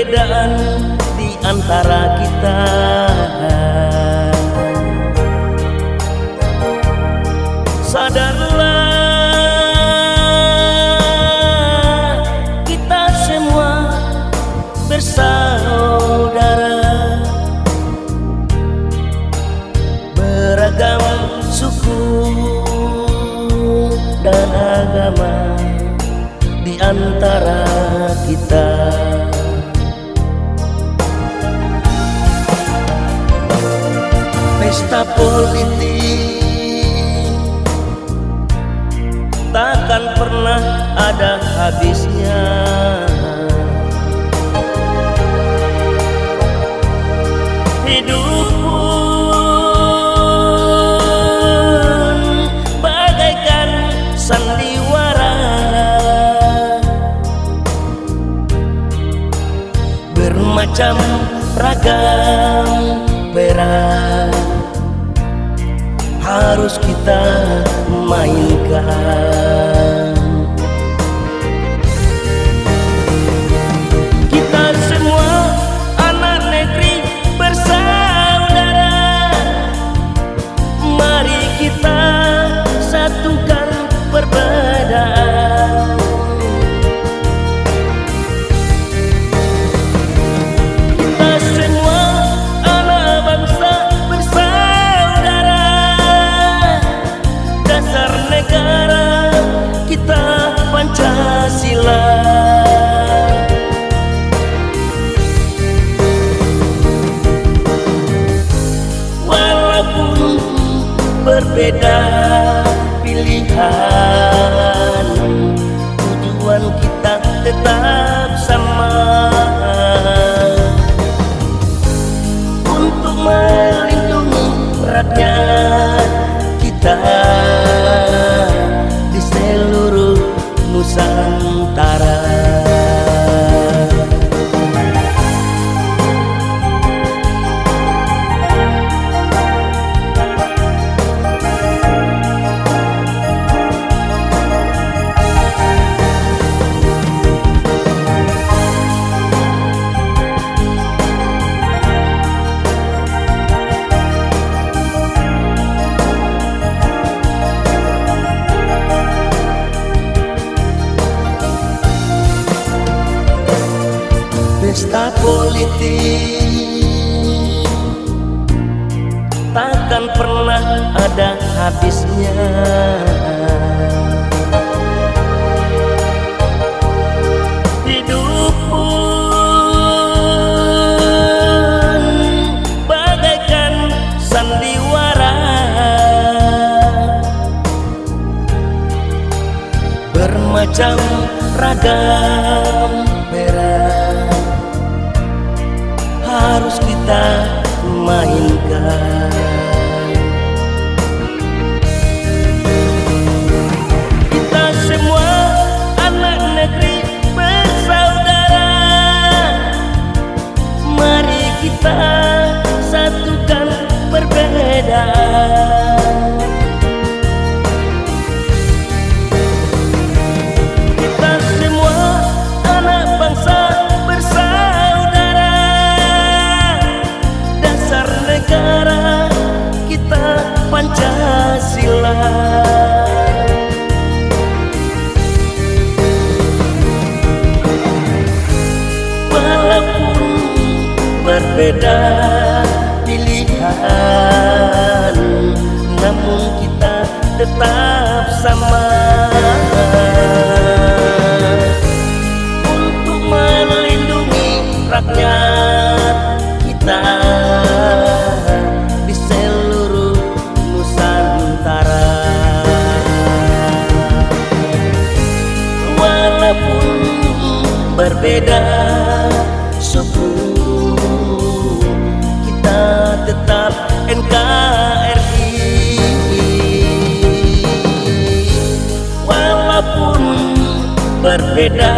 perbedaan di antara kita. Sadarlah, kita semua bersaudara, beragam suku dan agama di antara kita. Pesta politik takkan pernah ada habisnya. Hidup pun bagaikan sandiwara, bermacam ragam peran harus kita mainkan. Kita semua anak negeri bersaudara, mari kita satukan perbedaan. Kita semua anak bangsa bersaudara, dasar negara kita Pancasila. Walaupun berbeda pilihan, tujuan kita tetap sama, untuk melindungi rakyat kita di seluruh Nusantara. Pesta politik takkan pernah ada habisnya. Hidup pun bagaikan sandiwara, bermacam ragam peran harus kita mainkan. Kita semua anak negeri bersaudara, mari kita satukan perbedaan. Kita semua anak bangsa bersaudara, dasar negara kita Pancasila. Walaupun berbeda pilihan, namun kita tetap sama, untuk melindungi rakyat kita di seluruh Nusantara. Walaupun berbeda suku, kita tetap NKRI. Walaupun berbeda